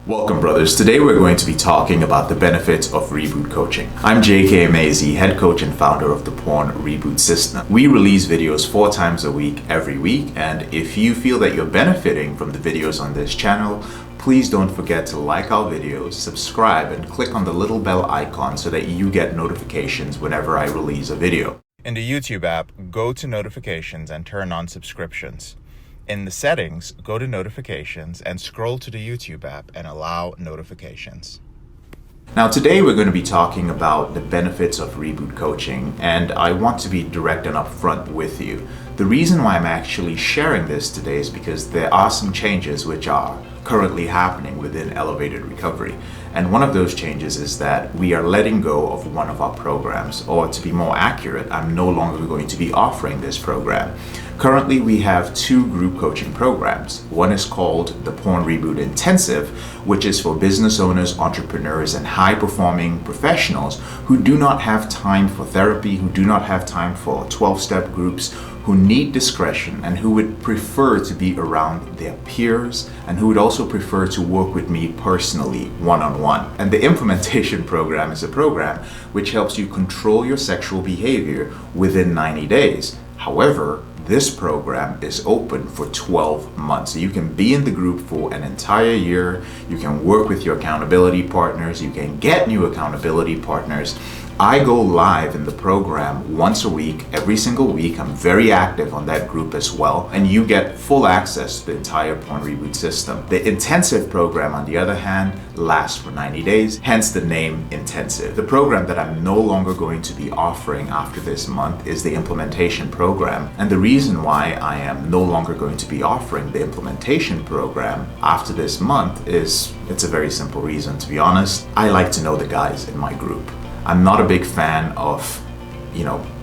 Welcome, brothers. Today we're going to be talking about the benefits of Reboot coaching. I'm JK Emezi, head coach and founder of the Porn Reboot system. We release videos 4 times a week, every week, and if you feel that you're benefiting from the videos on this channel, please don't forget to like our videos, subscribe, and click on the little bell icon so that you get notifications whenever I release a video. In the YouTube app, go to notifications and turn on subscriptions. In the settings, go to notifications and scroll to the YouTube app and allow notifications. Now today we're going to be talking about the benefits of Reboot coaching, and I want to be direct and upfront with you. The reason why I'm actually sharing this today is because there are some changes which are currently happening within Elevated Recovery. And one of those changes is that we are letting go of one of our programs, or to be more accurate, I'm no longer going to be offering this program. Currently, we have 2 group coaching programs. One is called the Porn Reboot Intensive, which is for business owners, entrepreneurs, and high-performing professionals who do not have time for therapy, who do not have time for 12-step groups, who need discretion, and who would prefer to be around their peers, and who would also prefer to work with me personally, one-on-one. And the implementation program is a program which helps you control your sexual behavior within 90 days. However, this program is open for 12 months. So you can be in the group for an entire year. You can work with your accountability partners. You can get new accountability partners. I go live in the program once a week, every single week. I'm very active on that group as well. And you get full access to the entire Porn Reboot system. The intensive program, on the other hand, lasts for 90 days, hence the name Intensive. The program that I'm no longer going to be offering after this month is the implementation program. And the reason why I am no longer going to be offering the implementation program after this month is, it's a very simple reason, to be honest. I like to know the guys in my group. I'm not a big fan of,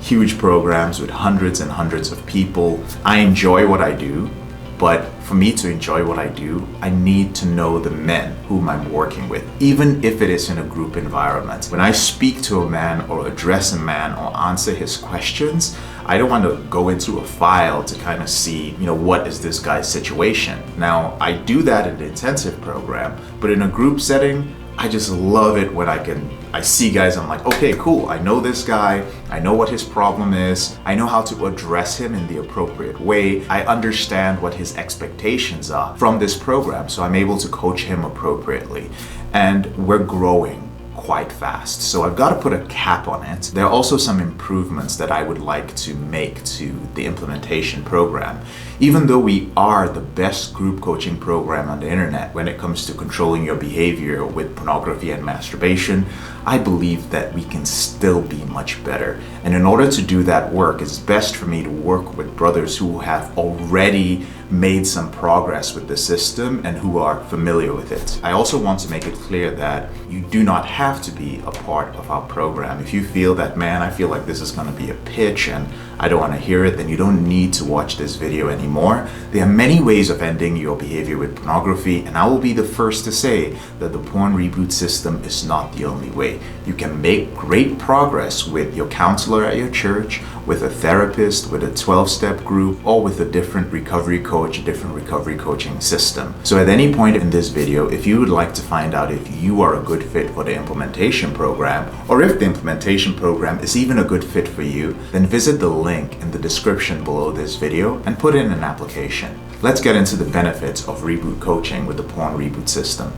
huge programs with hundreds and hundreds of people. I enjoy what I do, but for me to enjoy what I do, I need to know the men whom I'm working with, even if it is in a group environment. When I speak to a man or address a man or answer his questions, I don't want to go into a file to kind of see, what is this guy's situation. Now, I do that in the intensive program, but in a group setting, I just love it when I see guys, I'm like, okay, cool, I know this guy, I know what his problem is, I know how to address him in the appropriate way, I understand what his expectations are from this program, so I'm able to coach him appropriately. And we're growing quite fast. So I've got to put a cap on it. There are also some improvements that I would like to make to the implementation program. Even though we are the best group coaching program on the internet when it comes to controlling your behavior with pornography and masturbation, I believe that we can still be much better. And in order to do that work, it's best for me to work with brothers who have already made some progress with the system and who are familiar with it. I also want to make it clear that you do not have to be a part of our program. If you feel that, man, I feel like this is going to be a pitch and I don't want to hear it, then you don't need to watch this video anymore. There are many ways of ending your behavior with pornography, and I will be the first to say that the Porn Reboot system is not the only way. You can make great progress with your counselor at your church, with a therapist, with a 12-step group, or with a different recovery coach, a different recovery coaching system. So at any point in this video, if you would like to find out if you are a good fit for the implementation program, or if the implementation program is even a good fit for you, then visit the link in the description below this video and put in an application. Let's get into the benefits of Reboot coaching with the Porn Reboot system.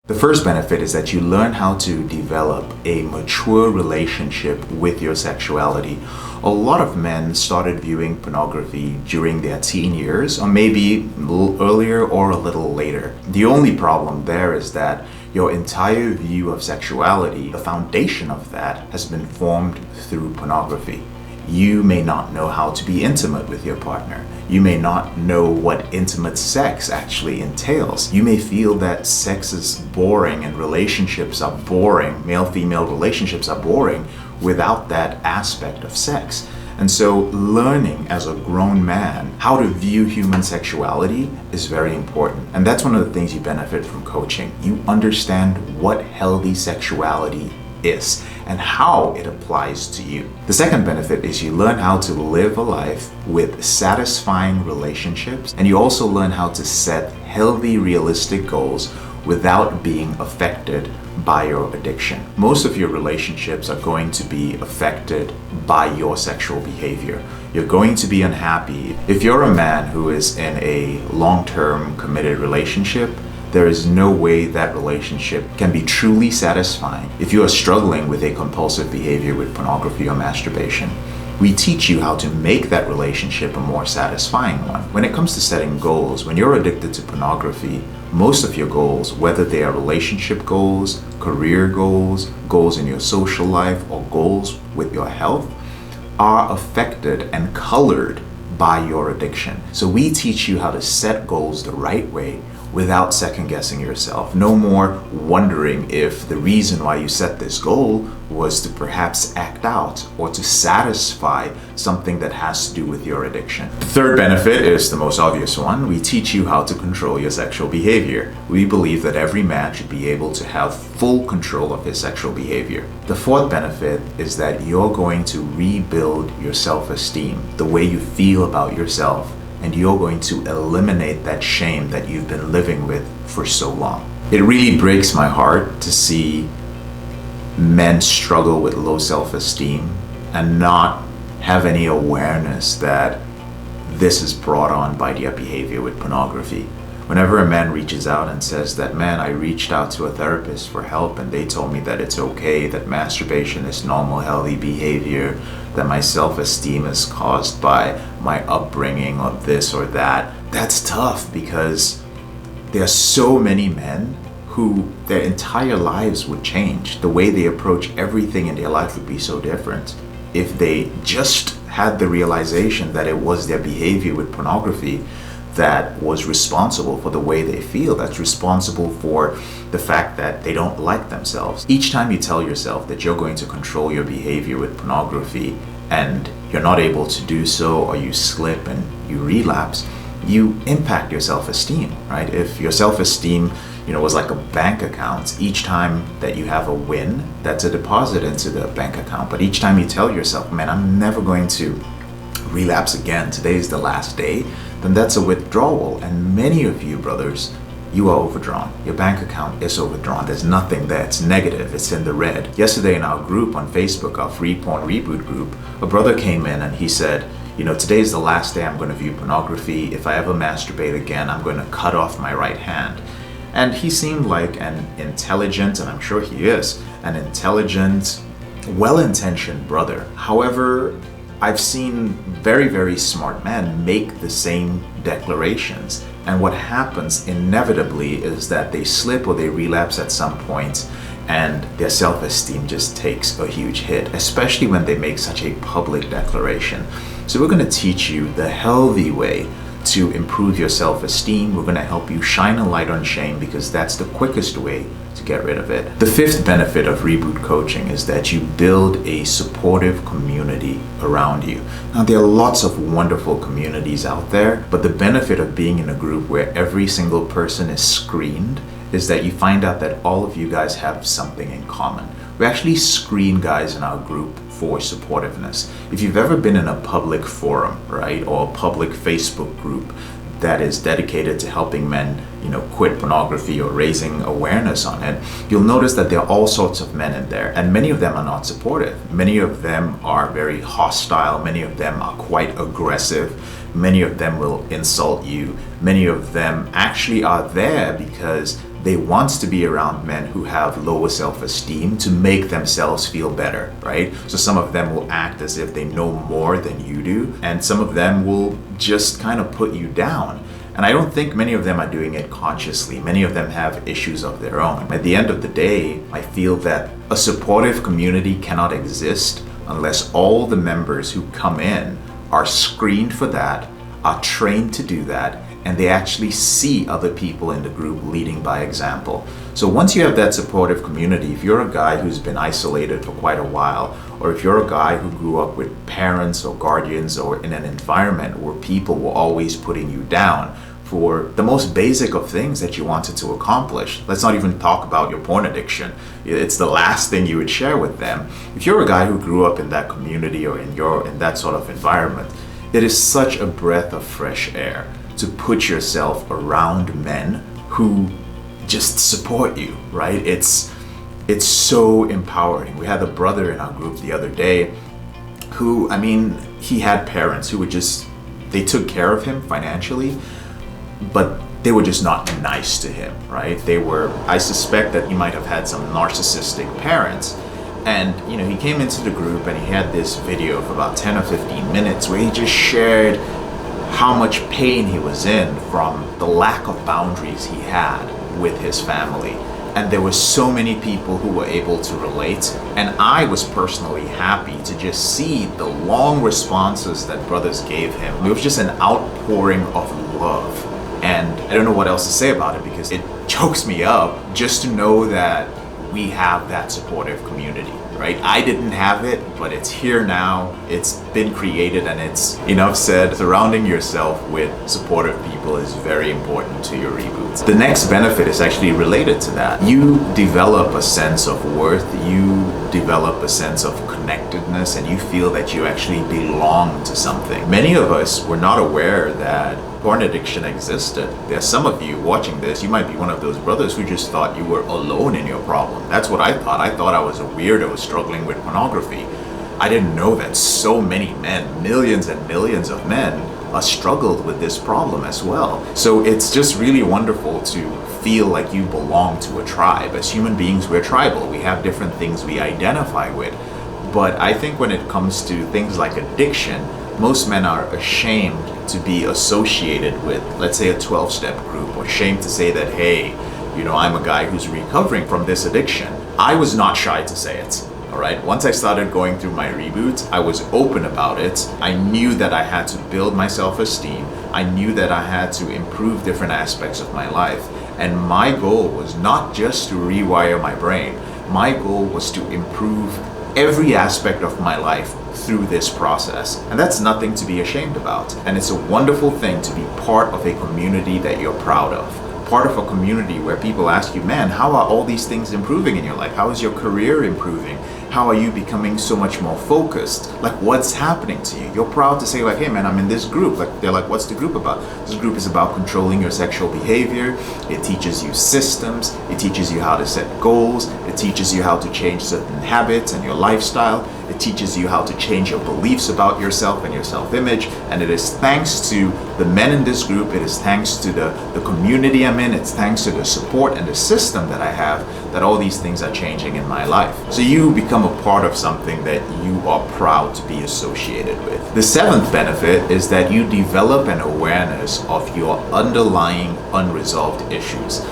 The first benefit is that you learn how to develop a mature relationship with your sexuality. A lot of men started viewing pornography during their teen years, or maybe a little earlier or a little later. The only problem there is that your entire view of sexuality, the foundation of that, has been formed through pornography. You may not know how to be intimate with your partner. You may not know what intimate sex actually entails. You may feel that sex is boring and relationships are boring, male-female relationships are boring without that aspect of sex. And so learning as a grown man how to view human sexuality is very important. And that's one of the things you benefit from coaching. You understand what healthy sexuality is and how it applies to you. The second benefit is you learn how to live a life with satisfying relationships, and you also learn how to set healthy, realistic goals without being affected by your addiction. Most of your relationships are going to be affected by your sexual behavior. You're going to be unhappy. If you're a man who is in a long-term committed relationship, there is no way that relationship can be truly satisfying. If you are struggling with a compulsive behavior with pornography or masturbation, we teach you how to make that relationship a more satisfying one. When it comes to setting goals, when you're addicted to pornography, most of your goals, whether they are relationship goals, career goals, goals in your social life, or goals with your health, are affected and colored by your addiction. So we teach you how to set goals the right way without second guessing yourself. No more wondering if the reason why you set this goal was to perhaps act out or to satisfy something that has to do with your addiction. The third benefit is the most obvious one. We teach you how to control your sexual behavior. We believe that every man should be able to have full control of his sexual behavior. The fourth benefit is that you're going to rebuild your self-esteem, the way you feel about yourself, and you're going to eliminate that shame that you've been living with for so long. It really breaks my heart to see men struggle with low self-esteem and not have any awareness that this is brought on by their behavior with pornography. Whenever a man reaches out and says that, man, I reached out to a therapist for help and they told me that it's okay, that masturbation is normal, healthy behavior, that my self-esteem is caused by my upbringing or this or that. That's tough because there are so many men who their entire lives would change. The way they approach everything in their life would be so different if they just had the realization that it was their behavior with pornography that was responsible for the way they feel, that's responsible for the fact that they don't like themselves. Each time you tell yourself that you're going to control your behavior with pornography and you're not able to do so, or you slip and you relapse, you impact your self-esteem, right? If your self-esteem, was like a bank account, each time that you have a win, that's a deposit into the bank account. But each time you tell yourself, man, I'm never going to relapse again, today is the last day, then that's a withdrawal. And many of you, brothers, you are overdrawn. Your bank account is overdrawn. There's nothing there. It's negative. It's in the red. Yesterday in our group on Facebook, our free porn reboot group, a brother came in and he said, today's the last day I'm going to view pornography. If I ever masturbate again, I'm going to cut off my right hand. And he seemed like an intelligent, and I'm sure he is, an intelligent, well-intentioned brother. However, I've seen very, very smart men make the same declarations. And what happens inevitably is that they slip or they relapse at some point and their self-esteem just takes a huge hit, especially when they make such a public declaration. So we're going to teach you the healthy way to improve your self-esteem. We're going to help you shine a light on shame because that's the quickest way to get rid of it. The fifth benefit of Reboot coaching is that you build a supportive community around you. Now, there are lots of wonderful communities out there, but the benefit of being in a group where every single person is screened is that you find out that all of you guys have something in common. We actually screen guys in our group for supportiveness. If you've ever been in a public forum, right, or a public Facebook group that is dedicated to helping men, quit pornography or raising awareness on it, you'll notice that there are all sorts of men in there, and many of them are not supportive. Many of them are very hostile. Many of them are quite aggressive. Many of them will insult you. Many of them actually are there because they want to be around men who have lower self-esteem to make themselves feel better, right? So some of them will act as if they know more than you do, and some of them will just kind of put you down. And I don't think many of them are doing it consciously. Many of them have issues of their own. At the end of the day, I feel that a supportive community cannot exist unless all the members who come in are screened for that, are trained to do that, and they actually see other people in the group leading by example. So once you have that supportive community, if you're a guy who's been isolated for quite a while, or if you're a guy who grew up with parents or guardians or in an environment where people were always putting you down for the most basic of things that you wanted to accomplish. Let's not even talk about your porn addiction. It's the last thing you would share with them. If you're a guy who grew up in that community or in that sort of environment, it is such a breath of fresh air to put yourself around men who just support you, right? It's so empowering. We had a brother in our group the other day who, I mean, he had parents who they took care of him financially, but they were just not nice to him, right? I suspect that he might have had some narcissistic parents. And, he came into the group and he had this video of about 10 or 15 minutes where he just shared how much pain he was in from the lack of boundaries he had with his family. And there were so many people who were able to relate. And I was personally happy to just see the long responses that brothers gave him. It was just an outpouring of love. And I don't know what else to say about it because it chokes me up just to know that we have that supportive community, right? I didn't have it, but it's here now. It's been created, and it's enough said. Surrounding yourself with supportive people is very important to your reboots. The next benefit is actually related to that. You develop a sense of worth, you develop a sense of connectedness, and you feel that you actually belong to something. Many of us were not aware that porn addiction existed. There's some of you watching this, you might be one of those brothers who just thought you were alone in your problem. That's what I thought. I thought I was a weirdo struggling with pornography. I didn't know that so many men, millions and millions of men, struggled with this problem as well. So it's just really wonderful to feel like you belong to a tribe. As human beings, we're tribal. We have different things we identify with. But I think when it comes to things like addiction, most men are ashamed to be associated with, let's say, a 12-step group, or ashamed to say that, hey, I'm a guy who's recovering from this addiction. I was not shy to say it, all right? Once I started going through my reboot, I was open about it. I knew that I had to build my self-esteem. I knew that I had to improve different aspects of my life. And my goal was not just to rewire my brain. My goal was to improve every aspect of my life through this process. And that's nothing to be ashamed about. And it's a wonderful thing to be part of a community that you're proud of. Part of a community where people ask you, man, how are all these things improving in your life? How is your career improving? How are you becoming so much more focused? Like, what's happening to you? You're proud to say, like, hey man, I'm in this group. Like, they're like, what's the group about? This group is about controlling your sexual behavior. It teaches you systems. It teaches you how to set goals. It teaches you how to change certain habits and your lifestyle. It teaches you how to change your beliefs about yourself and your self-image. And it is thanks to the men in this group. It is thanks to the community I'm in. It's thanks to the support and the system that I have that all these things are changing in my life. So you become a part of something that you are proud to be associated with. The seventh benefit is that you develop an awareness of your underlying unresolved issues.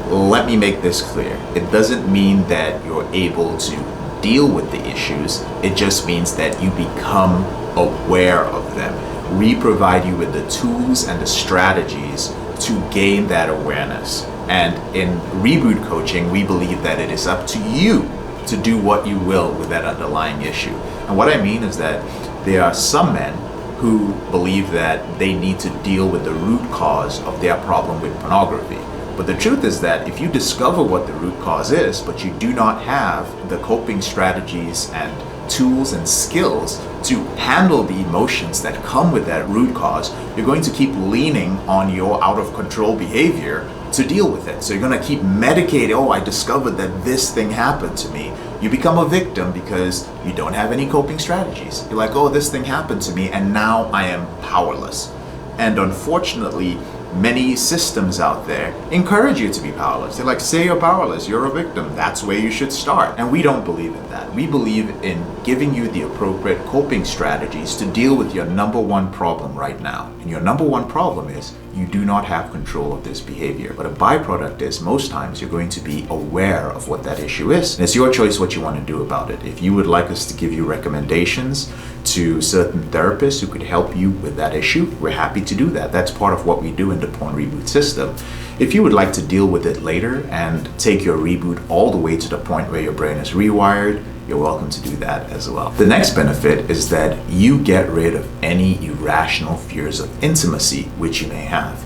Let me make this clear. It doesn't mean that you're able to deal with the issues. It just means that you become aware of them. We provide you with the tools and the strategies to gain that awareness. And in Reboot coaching, we believe that it is up to you to do what you will with that underlying issue. And what I mean is that there are some men who believe that they need to deal with the root cause of their problem with pornography. But the truth is that if you discover what the root cause is, but you do not have the coping strategies and tools and skills to handle the emotions that come with that root cause, you're going to keep leaning on your out of control behavior to deal with it. So you're going to keep medicating, oh, I discovered that this thing happened to me. You become a victim because you don't have any coping strategies. You're like, oh, this thing happened to me and now I am powerless. And unfortunately, many systems out there encourage you to be powerless. They're like, say you're powerless, you're a victim. That's where you should start. And we don't believe in that. We believe in giving you the appropriate coping strategies to deal with your number one problem right now. And your number one problem is you do not have control of this behavior. But a byproduct is most times you're going to be aware of what that issue is. And it's your choice what you want to do about it. If you would like us to give you recommendations to certain therapists who could help you with that issue, we're happy to do that. That's part of what we do in the Porn Reboot system. If you would like to deal with it later and take your reboot all the way to the point where your brain is rewired, you're welcome to do that as well. The next benefit is that you get rid of any irrational fears of intimacy which you may have.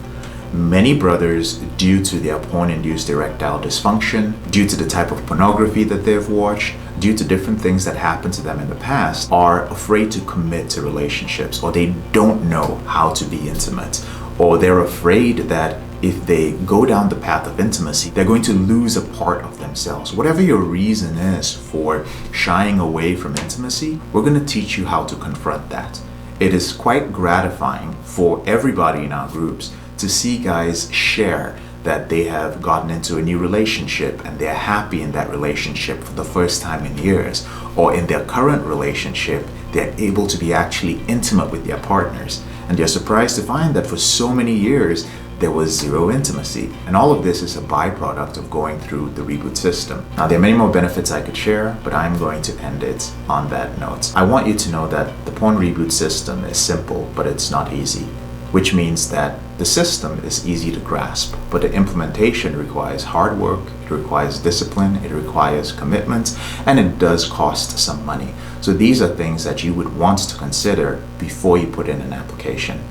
Many brothers, due to their porn-induced erectile dysfunction, due to the type of pornography that they've watched, due to different things that happened to them in the past, are afraid to commit to relationships, or they don't know how to be intimate, or they're afraid that if they go down the path of intimacy, they're going to lose a part of themselves. Whatever your reason is for shying away from intimacy, we're going to teach you how to confront that. It is quite gratifying for everybody in our groups to see guys share that they have gotten into a new relationship and they're happy in that relationship for the first time in years, or in their current relationship, they're able to be actually intimate with their partners. And they're surprised to find that for so many years, there was zero intimacy. And all of this is a byproduct of going through the Reboot system. Now, there are many more benefits I could share, but I'm going to end it on that note. I want you to know that the Porn Reboot system is simple, but it's not easy, which means that the system is easy to grasp, but the implementation requires hard work, it requires discipline, it requires commitment, and it does cost some money. So these are things that you would want to consider before you put in an application.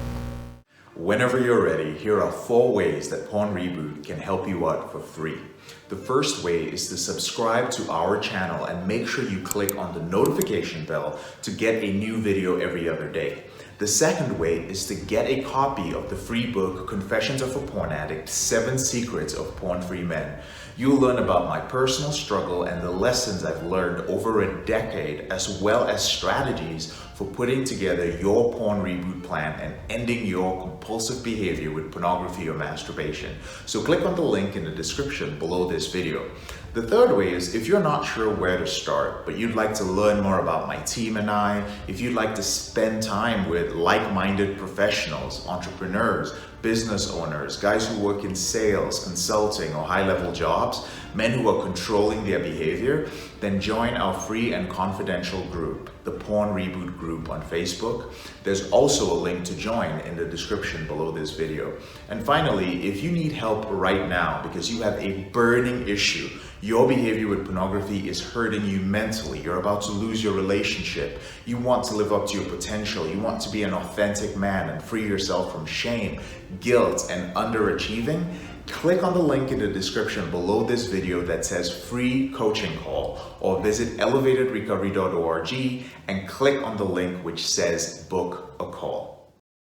Whenever you're ready, here are 4 ways that Porn Reboot can help you out for free. The first way is to subscribe to our channel and make sure you click on the notification bell to get a new video every other day. The second way is to get a copy of the free book, Confessions of a Porn Addict, 7 Secrets of Porn-Free Men. You'll learn about my personal struggle and the lessons I've learned over a decade, as well as strategies for putting together your porn reboot plan and ending your compulsive behavior with pornography or masturbation. So click on the link in the description below this video. The third way is, if you're not sure where to start, but you'd like to learn more about my team and I, if you'd like to spend time with like-minded professionals, entrepreneurs, business owners, guys who work in sales, consulting, or high-level jobs, men who are controlling their behavior, then join our free and confidential group, the Porn Reboot group on Facebook. There's also a link to join in the description below this video. And finally, if you need help right now because you have a burning issue, your behavior with pornography is hurting you mentally, you're about to lose your relationship, you want to live up to your potential, you want to be an authentic man and free yourself from shame, guilt, and underachieving, click on the link in the description below this video that says free coaching call, or visit elevatedrecovery.org and click on the link which says book a call.